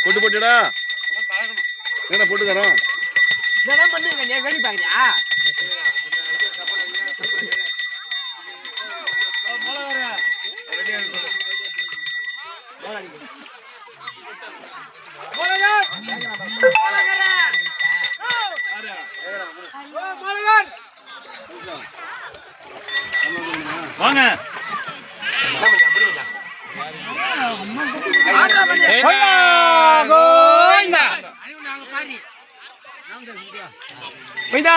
போட்டு போட்டுடா என்ன போட்டு தரோம் இதெல்லாம் பண்ணுங்க நீ வேடி பாக்குறியா வாங்க கோயிந்தா கோயிந்தா